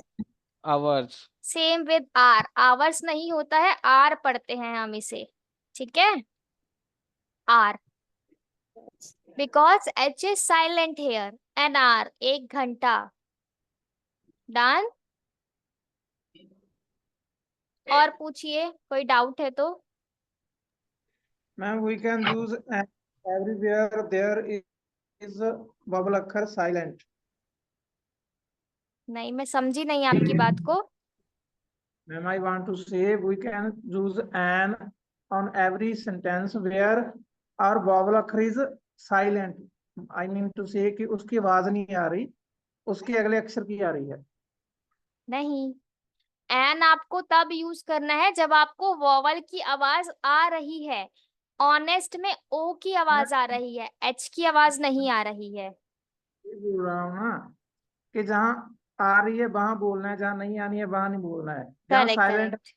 hours.
Same with hour. Hours नहीं होता है, आर पढ़ते हैं हम इसे। ठीक है? Hour. Because H is silent here. An hour, 1 घंटा। डन? और पूछिए, कोई डाउट है तो।
Ma'am, we can use everywhere there is a vowel अक्षर silent.
नहीं, मैं समझी नहीं आपकी बात को।
Ma'am, I want to say we can use an on every sentence where our vowel अक्षर is silent. I mean to say कि उसकी आवाज नहीं आ रही, उसके अगले अक्षर की आ रही है।
नहीं, एन आपको तब यूज करना है जब आपको वॉवल की आवाज आ रही है। ऑनेस्ट में ओ की आवाज आ रही है, एच की आवाज नहीं आ रही है।
ये बोल रहा हूँ ना कि जहाँ आ रही है वहां बोलना है, जहाँ नहीं आनी है वहां नहीं बोलना है। जहाँ
करेक्ट
साइलेंट
करेक्ट।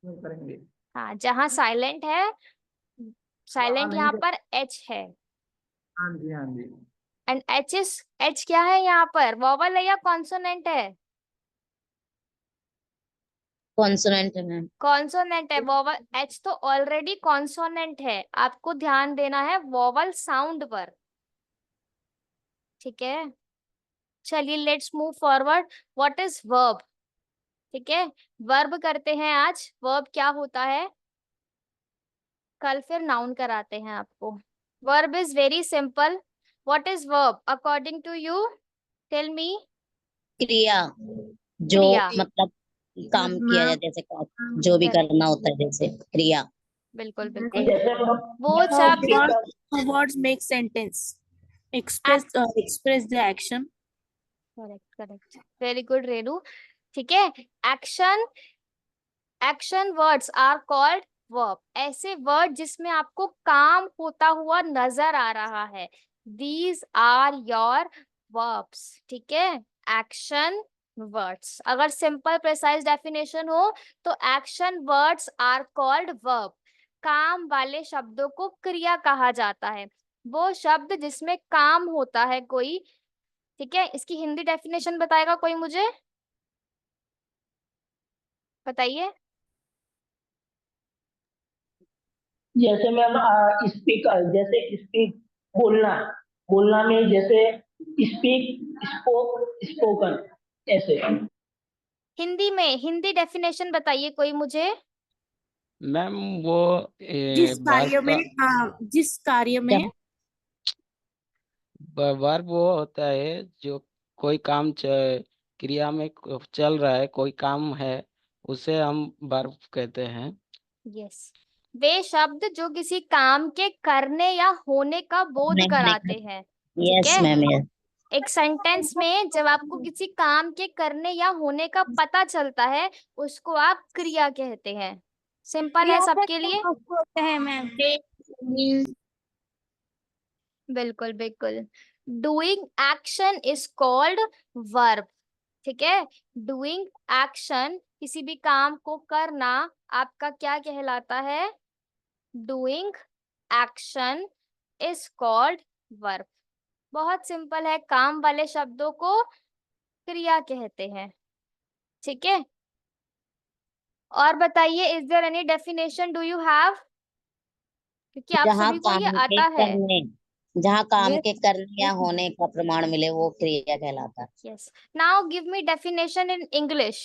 नहीं करेंगे।
हाँ, जहाँ साइलेंट है,
वहां
साइलेंट
नहीं
यहाँ
कर...
पर एच है।
हाँ जी, हाँ जी।
एंड एच क्या है यहाँ पर? वॉवल है या कॉन्सोनेंट है?
कॉन्सोनेंट है मैम।
कॉन्सोनेंट है। वॉवल एच तो ऑलरेडी कॉन्सोनेंट है, आपको ध्यान देना है वॉवल साउंड पर। ठीक है? चलिए, let's move forward. What is verb? ठीक है, वर्ब करते हैं आज। वर्ब क्या होता है, कल फिर नाउन कराते हैं आपको। Verb is very simple. What is verb according to you? Tell me.
क्रिया, जो
क्रिया।
मतलब काम किया
मैम,
जाए, जैसे जो भी
Correct.
करना होता है, जैसे क्रिया।
बिल्कुल बिल्कुल।
जैसे
वो शब्द
words make sentence. Express the action.
Correct correct, very good Renu. ठीक है, action words are called verb. ऐसे वर्ड जिसमें आपको काम होता हुआ नजर आ रहा है, दीज आर योर वर्ब्स। ठीक है? Action words. अगर सिंपल प्रिसाइज डेफिनेशन हो तो action words are called verb. काम वाले शब्दों को क्रिया कहा जाता है, वो शब्द जिसमें काम होता है कोई। ठीक है? इसकी हिंदी डेफिनेशन बताएगा कोई मुझे? बताइए।
जैसे मैम स्पीक, जैसे स्पीक बोलना, बोलना में जैसे स्पीक, स्पोक, स्पोकन, ऐसे।
हिंदी में हिंदी डेफिनेशन बताइए कोई मुझे।
मैम वो
जिस
वर्ब
कार्य में
का
जिस कार्य में
वर्ब वो होता है जो कोई काम क्रिया में चल रहा है, कोई काम है, उसे हम वर्ब कहते हैं।
यस, वे शब्द जो किसी काम के करने या होने का बोध कराते हैं। ठीक
यस
है,
मैम, यस।
एक सेंटेंस में जब आपको किसी काम के करने या होने का पता चलता है उसको आप क्रिया कहते हैं। सिंपल है सबके लिए।
होते हैं मैम।
बिल्कुल बिल्कुल। Doing action is called verb. ठीक है, डूइंग एक्शन, किसी भी काम को करना, आपका क्या कहलाता है? Doing action is called verb. बहुत सिंपल है, काम वाले शब्दों को क्रिया कहते हैं। ठीक है, और बताइए, is there any definition do you have? क्योंकि आप
जहाँ
सभी को ये
काम के
आता है।
करने, जहाँ काम
Yes.
के करने या होने का प्रमाण मिले वो क्रिया कहलाता है।
Yes, now give me definition in English.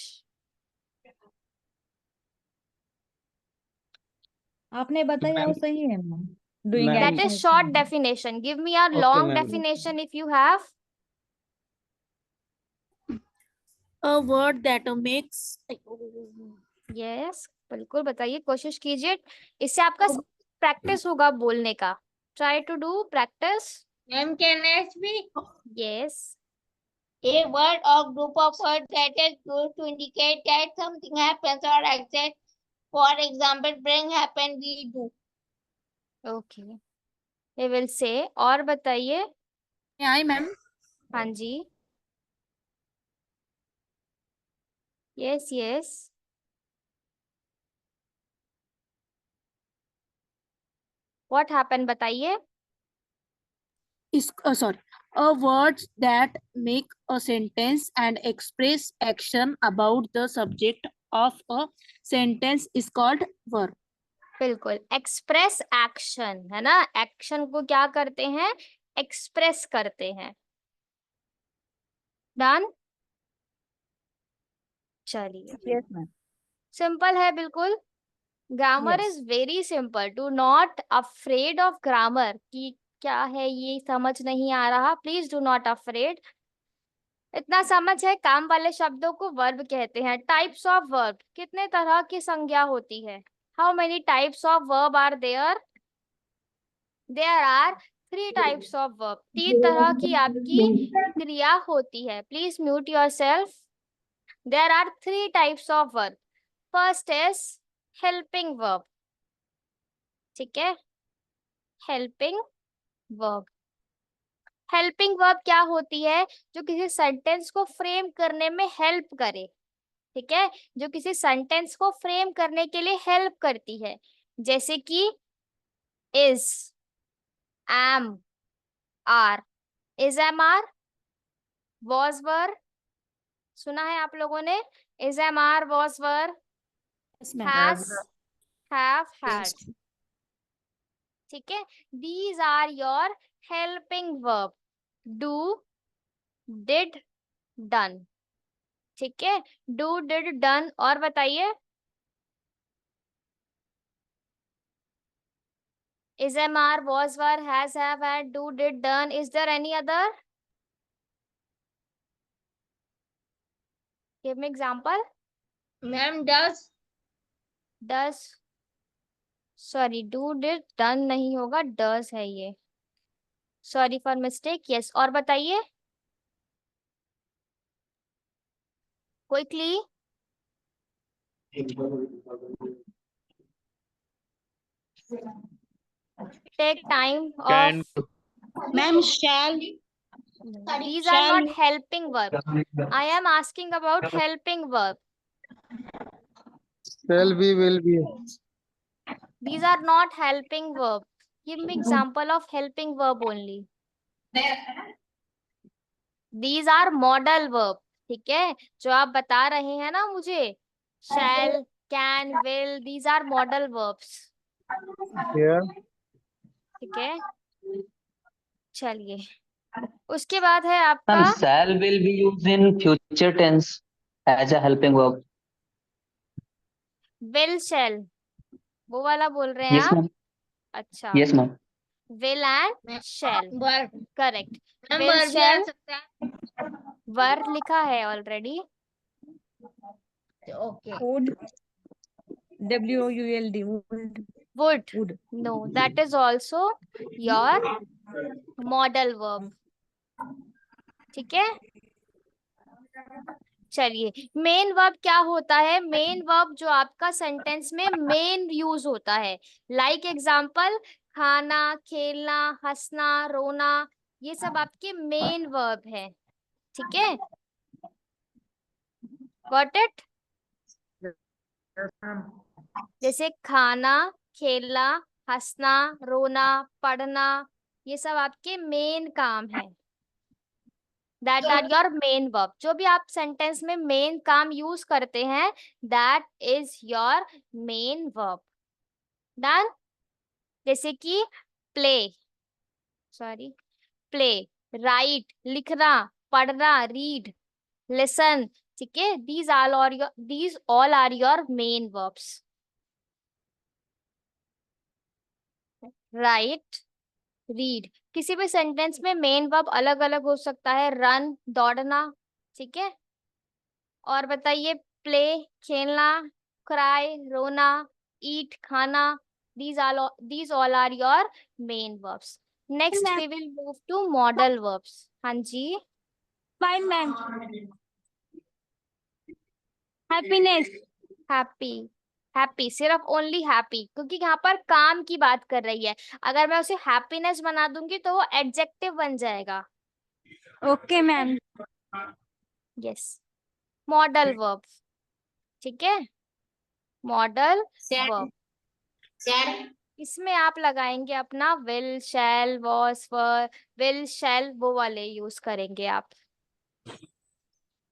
आपने बताया वो सही है ma'am. Doing
ma'am
That is short definition. Give me a
okay
long
ma'am.
definition if you have.
a word that makes
Yes, बिल्कुल बताइए, कोशिश कीजिए, इससे आपका प्रैक्टिस होगा बोलने का। Try to do practice.
Ma'am, can I speak?
Yes.
A word or group of words that is used to indicate that something happens or exists. For example, bring, happen, we do.
Okay. We will say, और बताइए।
आई ma'am.
हाँ जी। Yes, yes. What happened बताइए।
Sorry, a words that make a sentence and express action about the subject of a sentence is called verb.
बिल्कुल, express action है ना, action को क्या करते हैं? एक्सप्रेस करते हैं। डन। चलिए,
यस मैम।
सिंपल है बिल्कुल। Grammar
Yes.
Is very simple. Do not afraid of grammar कि क्या है ये समझ नहीं आ रहा, प्लीज डू नॉट अफ्रेड। इतना समझ है, काम वाले शब्दों को वर्ब कहते हैं। टाइप्स ऑफ वर्ब, कितने तरह की संज्ञा होती है? How many types of verb are there? There are 3 types of verb. 3 तरह की आपकी क्रिया होती है। Please mute yourself. There are 3 types of verb. First is helping verb. ठीक है, हेल्पिंग वर्ब। हेल्पिंग वर्ब क्या होती है? जो किसी सेंटेंस को फ्रेम करने में हेल्प करे। ठीक है, जो किसी सेंटेंस को फ्रेम करने के लिए हेल्प करती है, जैसे कि is, am, are. Is, am, are, was, were, सुना है आप लोगों ने? Is, am, are, was, were,
Yes, ma'am.
Has, have, had. ठीक है, these are your helping verb. Do, did, done. ठीक है, डू, डिड, डन। और बताइए, is, am, are, was, were, has, have, had, do, did, done. Is there any other? Give me example.
Ma'am, does.
Does, sorry, do, did, done नहीं होगा, does है ये। Sorry for mistake. Yes, और बताइए, quickly. Take time of.
Can
Ma'am, shall.
These are not helping verb. I am asking about helping verb.
Shall be, will be.
These are not helping verb. Give me example of helping verb only. These are modal verb. ठीक है, जो आप बता रहे हैं ना मुझे, shall, can, will, these are modal verbs. ठीक है, चलिए उसके बाद है
Ma'am,
आपका
shall will be used in future tense as a helping verb.
will, shall, वो वाला बोल रहे हैं
Yes,
आप?
ma'am.
अच्छा,
Yes, ma'am.
will and shall,
verb
correct.
Ma'am
will,
verb भी आ
shall,
सकता है.
वर लिखा है already.
Okay
would, WOULD,
would,
would.
no, that is also your modal verb. ठीक है, चलिए मेन वर्ब क्या होता है? मेन वर्ब जो आपका सेंटेंस में मेन यूज होता है. लाइक एग्जांपल, खाना, खेलना, हंसना, रोना, ये सब आपके मेन वर्ब है. ठीक है, गॉट इट? जैसे खाना, खेलना, हंसना, रोना, पढ़ना, ये सब आपके मेन काम है. That are your main verb. जो भी आप सेंटेंस में मेन काम यूज करते हैं, that is your main verb. Done. जैसे कि प्ले, सॉरी, प्ले, राइट, लिखना, पढ़ना, रीड, लिसन. ठीक है, these all are your main verbs. Right, read. किसी भी सेंटेंस में मेन वर्ब अलग अलग हो सकता है. रन, दौड़ना. ठीक है, और बताइए, प्ले, खेलना, क्राई, रोना, ईट, खाना. these all are your main verbs. Next we will move to modal verbs. हाँ जी.
Fine, ma'am. Happiness.
Happy, happy, सिर्फ ओनली हैप्पी, क्योंकि यहाँ पर काम की बात कर रही है. अगर मैं उसे हैप्पीनेस बना दूंगी तो वो एडजेक्टिव बन जाएगा.
Okay, ma'am.
Yes, modal verb. ठीक है, मॉडल वर्ब. इसमें आप लगाएंगे अपना will, shall, was, were. Will, shall वो वाले यूज करेंगे आप.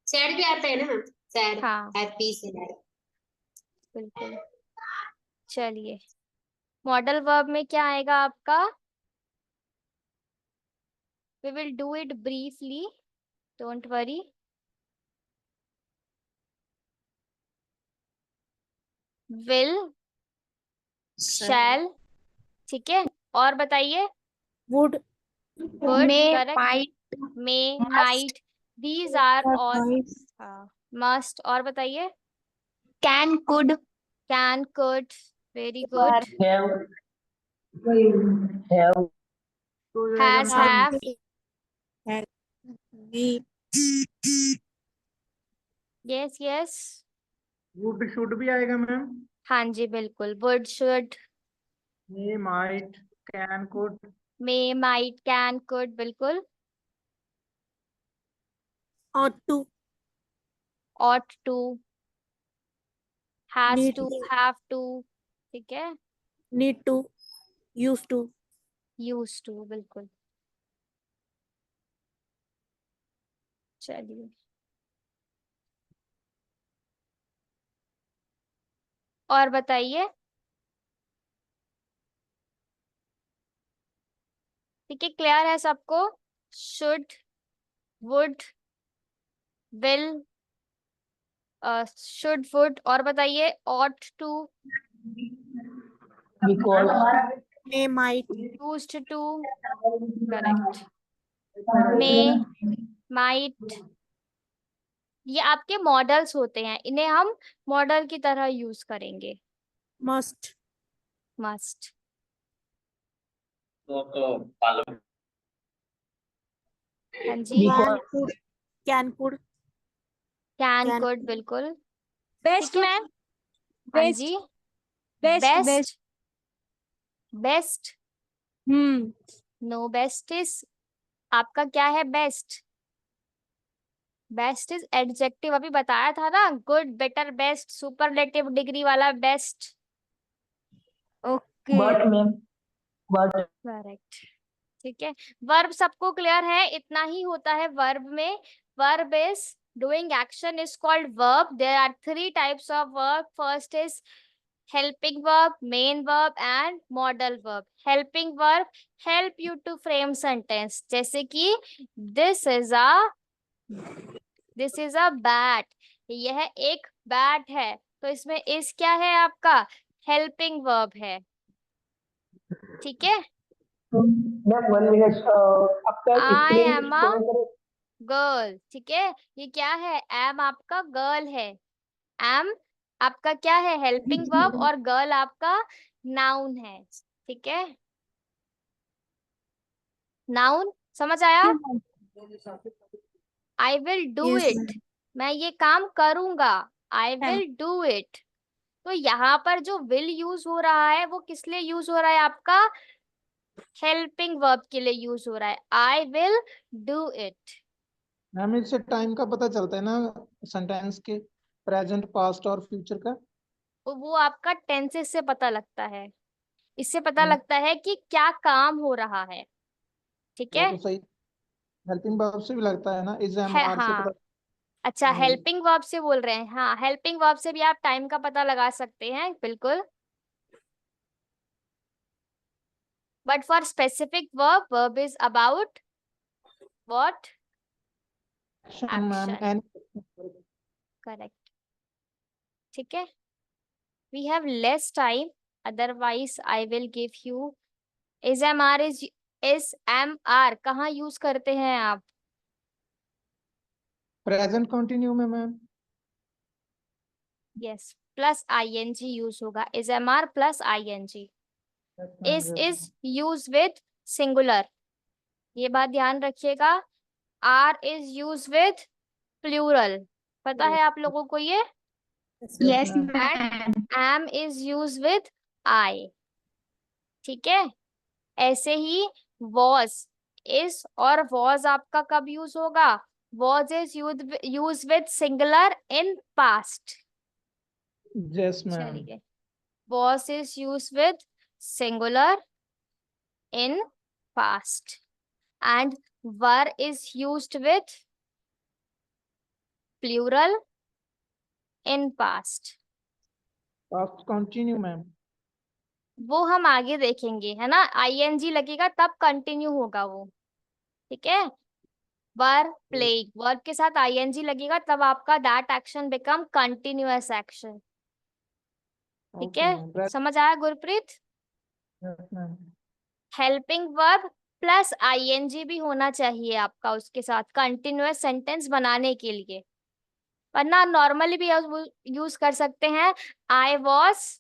सैड भी आता है ना मैम. सैड,
हाँ
हैप्पी, सैड.
बिल्कुल. चलिए मॉडल वर्ब में क्या आएगा आपका? We will do it briefly, don't worry. Will, shall, ठीक है, और बताइए.
would,
Would,
may,
correct.
might,
May,
must,
might, these are all.
otherwise,
Must, और बताइए.
can, could,
Can, could, very good.
Have,
Has, have,
we,
yes, yes.
Would should भी आएगा ma'am.
हाँ जी बिल्कुल. Would, should,
may, might, can, could.
may, might, can, could, बिल्कुल.
ought to,
Ought to, has
need
to,
to,
have to. ठीक है,
need to, used to.
used to, बिल्कुल. चलिए और बताइए. ठीक है, क्लियर है सबको? Should, would, will, should, would, और बताइए. ought to,
because,
May, might,
used to, correct. may, might, ये आपके मॉडल्स होते हैं, इन्हें हम मॉडल की तरह यूज करेंगे.
must,
मस्ट, हाँ जी.
can, could, can, could,
can,
can,
could, बिल्कुल.
Best,
ठीक है,
ma'am.
हाँ
Best.
जी.
Best, best.
Best, best, no, best is आपका क्या है? बेस्ट. बेस्ट इज एडजेक्टिव, अभी बताया था ना. Good, better, best, superlative degree वाला best.
Okay.
but ma'am, but
correct. ठीक है, वर्ब सबको क्लियर है? इतना ही होता है वर्ब में. Verb is Doing action is called verb. There are 3 types of verb. First is helping verb, main verb and modal verb. Helping verb help you to frame sentence. जैसे कि this is a bat. यह एक bat है, तो इसमें is क्या है आपका? हेल्पिंग वर्ब है। ठीक है,
मैम 1 मिनट आपका
आई
स्क्रीन
एम अ गर्ल। ठीक है, ये क्या है? एम आपका गर्ल है। एम आपका क्या है? हेल्पिंग वर्ब, और गर्ल आपका नाउन है। ठीक है, नाउन समझ आया? आई विल डू इट, मैं ये काम करूंगा। I will do it. तो यहाँ पर जो विल यूज हो रहा है वो किस लिए यूज हो रहा है? आपका हेल्पिंग वर्ब के लिए यूज हो रहा है। I will do it.
Ma'am इससे टाइम का पता चलता है ना, सेंटेंस के प्रेजेंट, पास्ट और फ्यूचर का?
वो आपका टेंसेस से पता लगता है। इससे पता लगता है कि क्या काम हो रहा है। ठीक
वो
है,
तो सही, हेल्पिंग वर्ब से भी लगता है ना, इज एम आर से
हाँ।
पता।
अच्छा,
हाँ,
हेल्पिंग वर्ब से बोल रहे हैं। हाँ, हेल्पिंग वर्ब से भी आप टाइम का पता लगा सकते हैं, बिल्कुल। But for specific verb, verb is about what?
Ma'am
action. Correct. ठीक है, we have less time, otherwise I will give you SMR is SMR कहाँ यूज करते हैं आप?
प्रेजेंट कंटिन्यू में ma'am.
Yes, plus ing use होगा। SMR plus ing। is use with singular, ये बात ध्यान रखिएगा। R is use with plural, पता है आप लोगों को ये?
Yes,
And
ma'am.
am is use with I। ठीक है, ऐसे ही was is और was आपका कब यूज होगा? was is use with singular in past.
Yes ma'am.
चलिए, was is use with singular in past and were is used with plural in past।
Past continue ma'am.
वो हम आगे देखेंगे, है ना। ing लगेगा तब कंटिन्यू होगा वो। ठीक है, वर प्लेइंग, वर्ब के साथ ing लगेगा तब आपका that action become continuous action. ठीक है, समझ आया Gurpreet? Helping verb plus ing भी होना चाहिए आपका उसके साथ, कंटिन्यूअस सेंटेंस बनाने के लिए। वरना नॉर्मली भी यूज कर सकते हैं। आई वॉज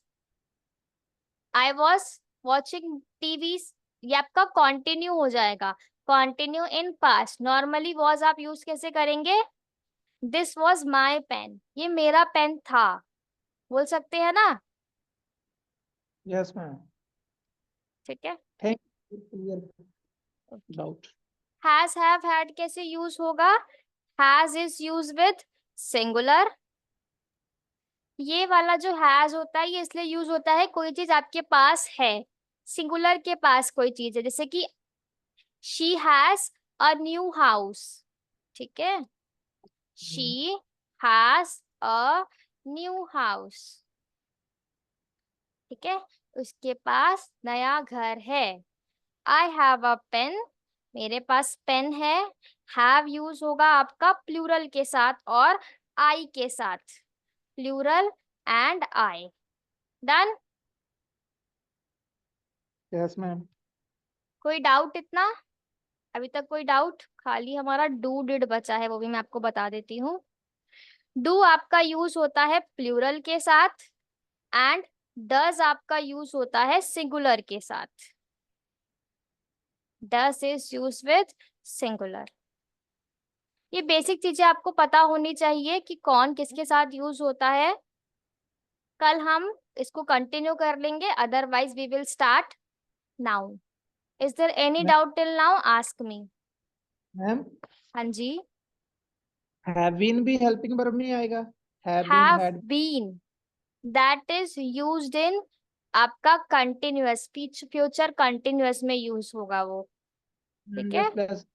वॉचिंग टीवी, ये आपका कॉन्टिन्यू हो जाएगा, continue in past. Normally was आप यूज कैसे करेंगे? दिस वॉज माई पेन, ये मेरा पेन था, बोल सकते हैं ना।
Yes ma'am.
ठीक है,
thank you, doubt.
Has have had कैसे यूज होगा? Has is use with singular. ये वाला जो हैज होता है ये इसलिए यूज होता है, कोई चीज आपके पास है, सिंगुलर के पास कोई चीज है, जैसे कि she has a new house. ठीक है, she has a new house. ठीक है, उसके पास नया घर है। आई हैव अ पेन, मेरे पास पेन है। हैव यूज होगा आपका प्लूरल के साथ और आई के साथ, plural and I. Done?
Yes ma'am.
कोई डाउट इतना? अभी तक कोई डाउट? खाली हमारा डू डिड बचा है, वो भी मैं आपको बता देती हूँ। डू आपका यूज होता है प्लूरल के साथ एंड डज आपका यूज होता है सिंगुलर के साथ। Does is use with singular. ये बेसिक चीजें आपको पता होनी चाहिए कि कौन किसके साथ यूज होता है। कल हम इसको कंटिन्यू कर लेंगे, otherwise we will start now. Is there any doubt till now? Ask me.
Ma'am
हाँ जी,
हैव बीन भी हेल्पिंग वर्ब में आएगा? Have been,
have
had.
Been that is used in आपका कंटिन्यूअस, फ्यूचर कंटिन्यूअस में use होगा वो। ठीक है,
प्लस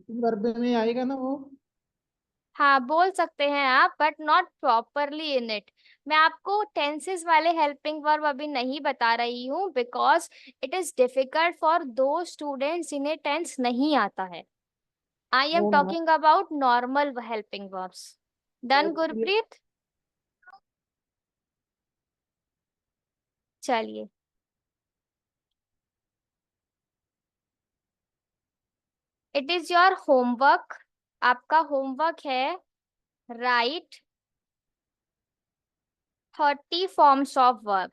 वर्ब में आएगा ना वो?
हाँ बोल सकते हैं आप, but not properly in it. मैं आपको टेंसेस वाले हेल्पिंग वर्ब अभी नहीं बता रही हूँ, because it is difficult for दो स्टूडेंट्स जिन्हें टेंस नहीं आता है। I am talking about normal helping verbs. Done Gurpreet? चलिए, इट इज योर होमवर्क। आपका होमवर्क है write 30 forms of verb.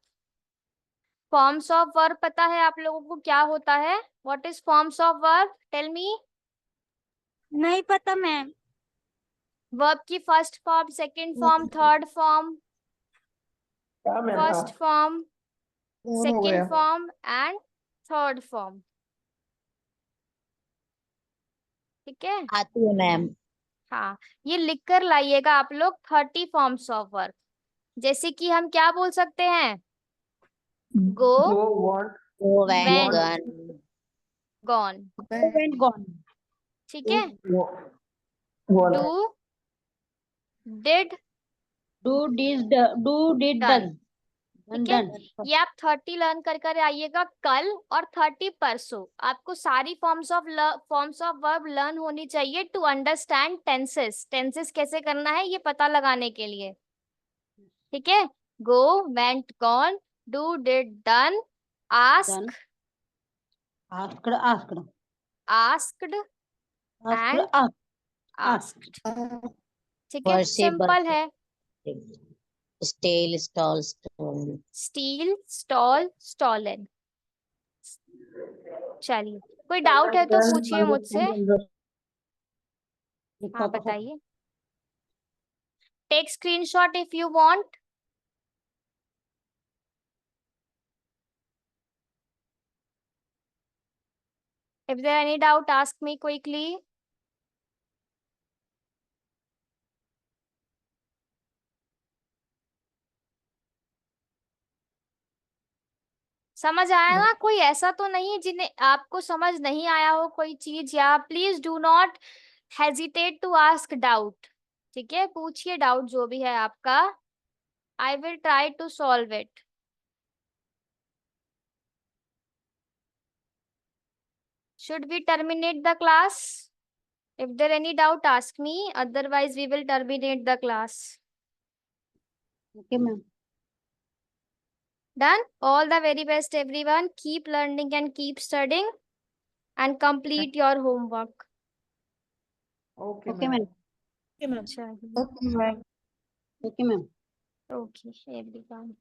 Forms of verb पता है आप लोगों को क्या होता है? What is forms of verb? Tell me.
नहीं पता मैम।
वर्ब की first form, second form, third form,
क्या मैम?
फर्स्ट फॉर्म,
हो
सेकंड
गया।
Form and third form. ठीक है?
आती है मैम।
हाँ, ये लिख कर लाइएगा आप लोग 30 फॉर्म्स ऑफ वर्ब। जैसे कि हम क्या बोल सकते हैं? गो,
Go, want,
Go went
went,
gone.
gone।
went gone.
ठीक है?
gone.
Do, did,
do did
done।
done
ठीक है?
done
ये आप 30 लर्न कर कर आइएगा कल, और 30 परसों। आपको सारी फॉर्म्स ऑफ वर्ब लर्न होनी चाहिए टू अंडरस्टैंड टेंसेस। टेंसेस कैसे करना है ये पता लगाने के लिए। ठीक है? Go, went, gone, do, did, done, ask,
asked asked
asked
asked
and
asked
asked. ठीक है?
Worship,
सिंपल है।
stale, stall, stone.
Steal, stole, stolen. चलिए, कोई डाउट है तो पूछिए मुझसे। हाँ बताइए। Take screenshot if you want. If there any doubt, ask me quickly. समझ आया ना? कोई ऐसा तो नहीं जिन्हें आपको समझ नहीं आया हो कोई चीज, या please do not hesitate to ask doubt. ठीक है? पूछिए डाउट जो भी है आपका। I will try to solve it. Should we terminate the class? If there any doubt, ask me. Otherwise, we will terminate the class.
okay ma'am.
Done? All the very best, everyone. Keep learning and keep studying and complete your homework.
okay ma'am.
Chaliए.
okay ma'am.
Okay, everyone.